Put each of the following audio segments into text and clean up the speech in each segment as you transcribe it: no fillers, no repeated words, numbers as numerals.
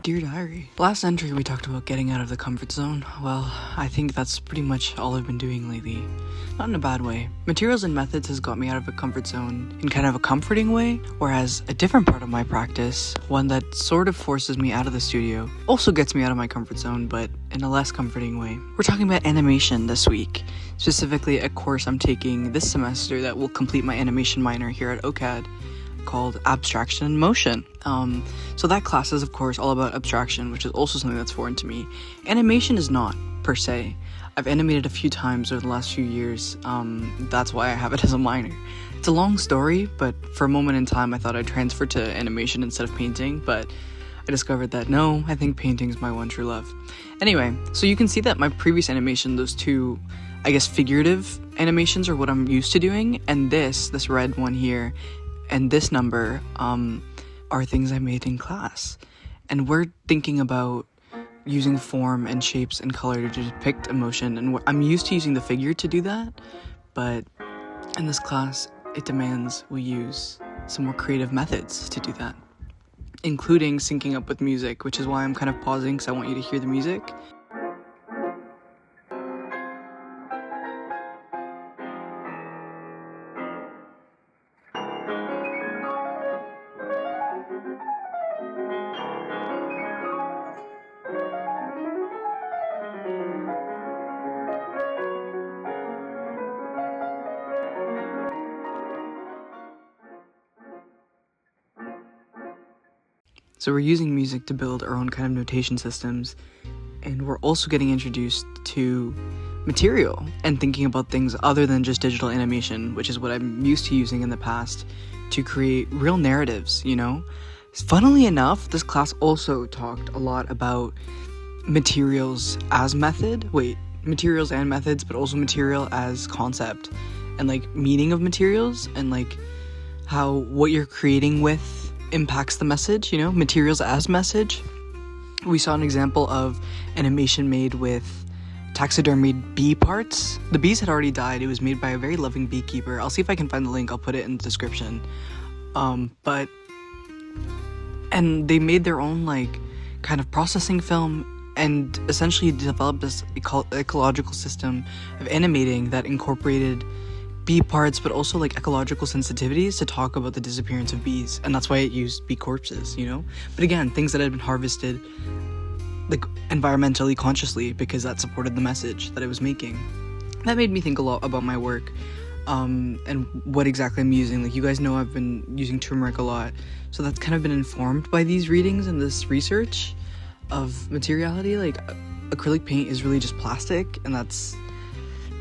Dear Diary. Last entry we talked about getting out of the comfort zone. Well, I think that's pretty much all I've been doing lately. Not in a bad way. Materials and methods has got me out of a comfort zone in kind of a comforting way, whereas a different part of my practice, one that sort of forces me out of the studio, also gets me out of my comfort zone, but in a less comforting way. We're talking about animation this week, specifically a course I'm taking this semester that will complete my animation minor here at OCADU, called Abstraction and Motion. So that class is of course all about abstraction, which is also something that's foreign to me. Animation is not, per se. I've animated a few times over the last few years, that's why I have it as a minor. It's a long story, but for a moment in time I thought I'd transfer to animation instead of painting, but I discovered that no, I think painting is my one true love. Anyway, so you can see that my previous animation, those two, I guess, figurative animations are what I'm used to doing, and this red one here, and this number are things I made in class. And we're thinking about using form and shapes and color to depict emotion, and I'm used to using the figure to do that, but in this class it demands we use some more creative methods to do that, including syncing up with music, which is why I'm kind of pausing because I want you to hear the music. So we're using music to build our own kind of notation systems, and we're also getting introduced to material and thinking about things other than just digital animation, which is what I'm used to using in the past to create real narratives, you know? Funnily enough, this class also talked a lot about materials as materials and methods, but also material as concept, and like meaning of materials, and like how what you're creating with impacts the message, you know, materials as message. We saw an example of animation made with taxidermied bee parts. The bees had already died. It was made by a very loving beekeeper. I'll see if I can find the link. I'll put it in the description. And they made their own like kind of processing film and essentially developed this ecological system of animating that incorporated bee parts, but also like ecological sensitivities to talk about the disappearance of bees, and that's why it used bee corpses, you know? But again, things that had been harvested like environmentally consciously because that supported the message that I was making. That made me think a lot about my work, and what exactly I'm using. Like, you guys know I've been using turmeric a lot, so that's kind of been informed by these readings and this research of materiality. Like, acrylic paint is really just plastic, and that's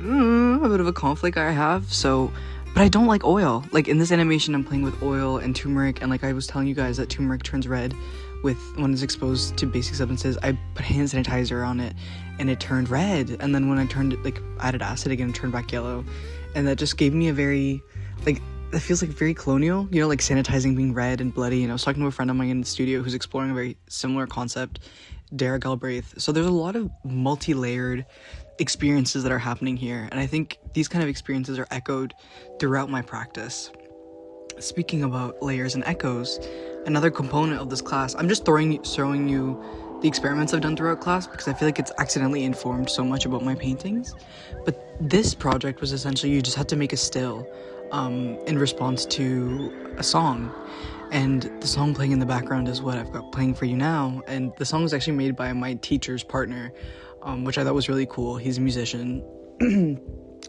a bit of a conflict I have, but I don't like oil. Like, in this animation I'm playing with oil and turmeric, and like I was telling you guys that turmeric turns red when it's exposed to basic substances. I put hand sanitizer on it and it turned red, and then when I added acid again, it turned back yellow, and that just gave me a very, like, that feels like very colonial, you know, like sanitizing being red and bloody. And I was talking to a friend of mine in the studio who's exploring a very similar concept, Dara Galbraith. So there's a lot of multi-layered experiences that are happening here, and I think these kind of experiences are echoed throughout my practice. Speaking about layers and echoes, another component of this class, I'm just showing you the experiments I've done throughout class because I feel like it's accidentally informed so much about my paintings. But this project was essentially you just had to make a still in response to a song, and the song playing in the background is what I've got playing for you now. And the song was actually made by my teacher's partner, which I thought was really cool. He's a musician.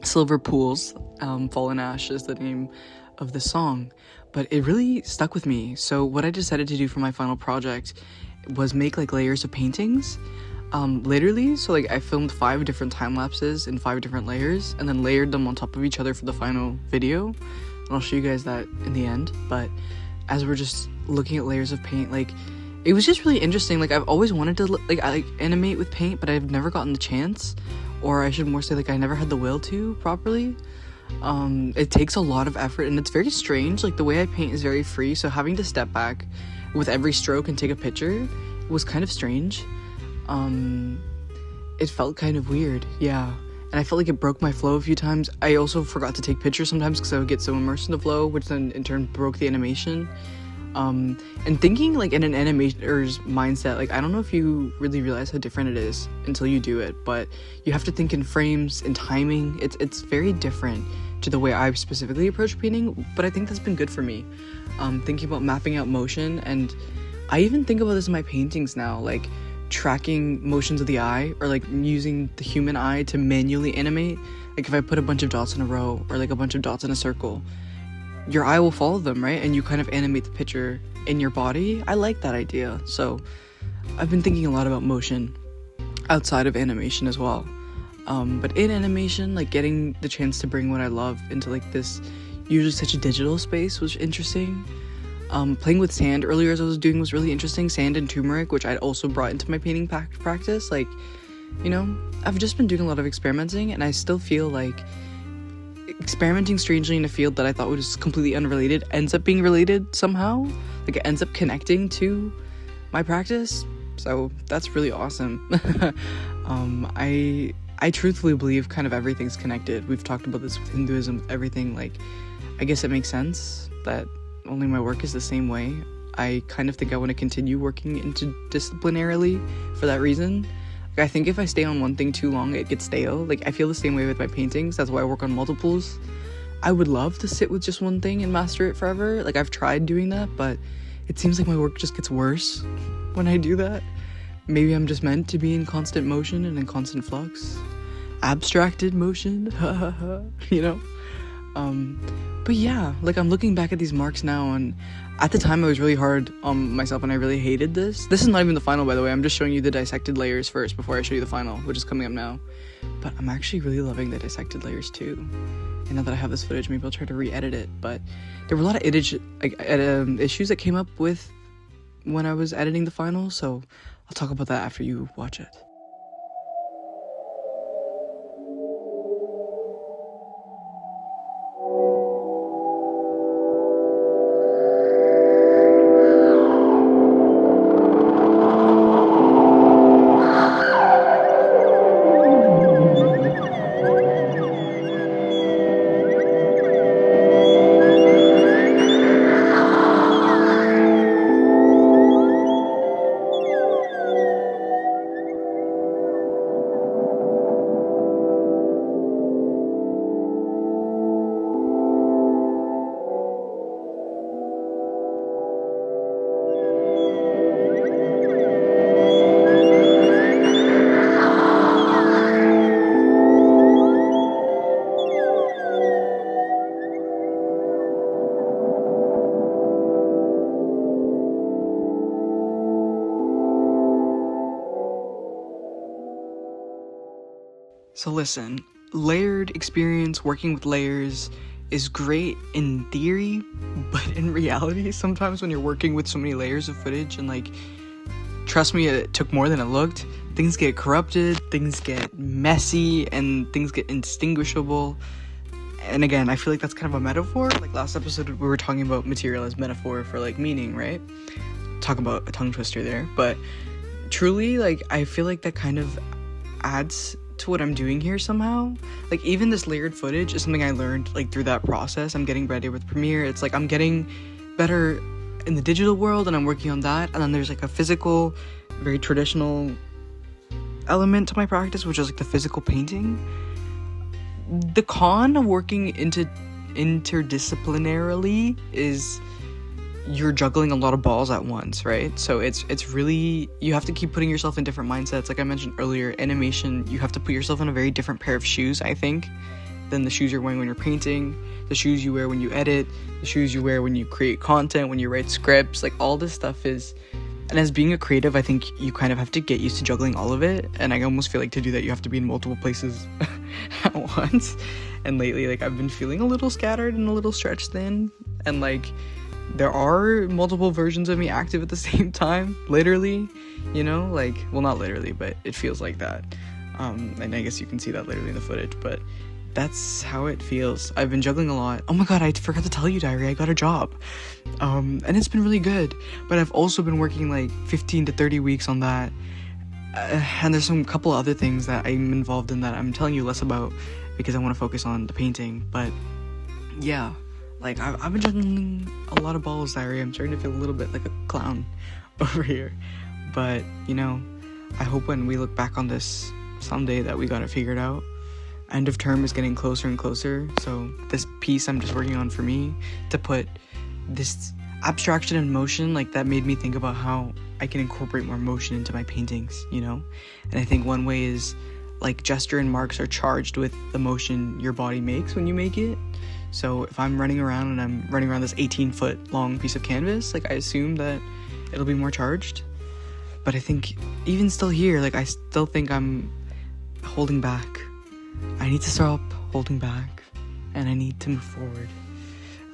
Silver Pools, Fallen Ash is the name of the song, but it really stuck with me. So what I decided to do for my final project was make like layers of paintings, literally. So like I filmed 5 different time lapses in 5 different layers and then layered them on top of each other for the final video, and I'll show you guys that in the end. But as we're just looking at layers of paint, like, it was just really interesting. Like, I've always wanted to animate with paint, but I've never gotten the chance, or I should more say, like, I never had the will to properly. It takes a lot of effort, and it's very strange. Like, the way I paint is very free, so having to step back with every stroke and take a picture was kind of strange. It felt kind of weird, yeah. And I felt like it broke my flow a few times. I also forgot to take pictures sometimes because I would get so immersed in the flow, which then in turn broke the animation. And thinking like in an animator's mindset, like I don't know if you really realize how different it is until you do it, but you have to think in frames and timing. It's very different to the way I specifically approach painting, but I think that's been good for me. Thinking about mapping out motion, and I even think about this in my paintings now, like tracking motions of the eye, or like using the human eye to manually animate. Like if I put a bunch of dots in a row, or like a bunch of dots in a circle, your eye will follow them, right? And you kind of animate the picture in your body. I like that idea. So I've been thinking a lot about motion outside of animation as well. But in animation, like getting the chance to bring what I love into like this usually such a digital space was interesting. Playing with sand earlier as I was doing was really interesting. Sand and turmeric, which I'd also brought into my painting practice. Like, you know, I've just been doing a lot of experimenting, and I still feel like experimenting strangely in a field that I thought was completely unrelated ends up being related somehow. Like it ends up connecting to my practice. So that's really awesome. I truthfully believe kind of everything's connected. We've talked about this with Hinduism, with everything. Like, I guess it makes sense that only my work is the same way. I kind of think I want to continue working interdisciplinarily for that reason. Like, I think if I stay on one thing too long, it gets stale. Like, I feel the same way with my paintings. That's why I work on multiples. I would love to sit with just one thing and master it forever. Like, I've tried doing that, but it seems like my work just gets worse when I do that. Maybe I'm just meant to be in constant motion and in constant flux. Abstracted motion, you know? But yeah, like I'm looking back at these marks now, and at the time I was really hard on myself and I really hated this. This is not even the final, by the way. I'm just showing you the dissected layers first before I show you the final, which is coming up now. But I'm actually really loving the dissected layers too. And now that I have this footage, maybe I'll try to re-edit it. But there were a lot of issues that came up with when I was editing the final, so I'll talk about that after you watch it. So listen, layered experience working with layers is great in theory, but in reality, sometimes when you're working with so many layers of footage, and like, trust me, it took more than it looked, things get corrupted, things get messy, and things get indistinguishable. And again, I feel like that's kind of a metaphor. Like last episode, we were talking about material as metaphor for like meaning, right? Talk about a tongue twister there, but truly, like, I feel like that kind of adds to what I'm doing here somehow. Like even this layered footage is something I learned like through that process. I'm getting ready with Premiere. It's like I'm getting better in the digital world, and I'm working on that. And then there's like a physical, very traditional element to my practice, which is like the physical painting. The con of working interdisciplinarily is you're juggling a lot of balls at once, right? So it's really, you have to keep putting yourself in different mindsets. Like I mentioned earlier, animation, you have to put yourself in a very different pair of shoes, I think, than the shoes you're wearing when you're painting, the shoes you wear when you edit, the shoes you wear when you create content, when you write scripts. Like all this stuff is, and as being a creative, I think you kind of have to get used to juggling all of it. And I almost feel like to do that, you have to be in multiple places at once. And lately, like I've been feeling a little scattered and a little stretched thin, and like there are multiple versions of me active at the same time, literally, you know, like, well, not literally, but it feels like that. And I guess you can see that literally in the footage, but that's how it feels. I've been juggling a lot. Oh my god, I forgot to tell you, Diary, I got a job. And it's been really good, but I've also been working like 15 to 30 weeks on that. And there's some couple other things that I'm involved in that I'm telling you less about because I want to focus on the painting. But yeah, Like, I've been juggling a lot of balls, Diary. I'm starting to feel a little bit like a clown over here. But, you know, I hope when we look back on this someday that we got it figured out. End of term is getting closer and closer, so this piece I'm just working on for me to put this abstraction in motion, like, that made me think about how I can incorporate more motion into my paintings, you know? And I think one way is, like, gesture and marks are charged with the motion your body makes when you make it. So if I'm running around and I'm running around this 18-foot long piece of canvas, like, I assume that it'll be more charged. But I think even still here, like, I still think I'm holding back. I need to stop holding back, and I need to move forward.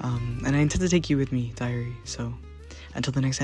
And I intend to take you with me, Diary. So until the next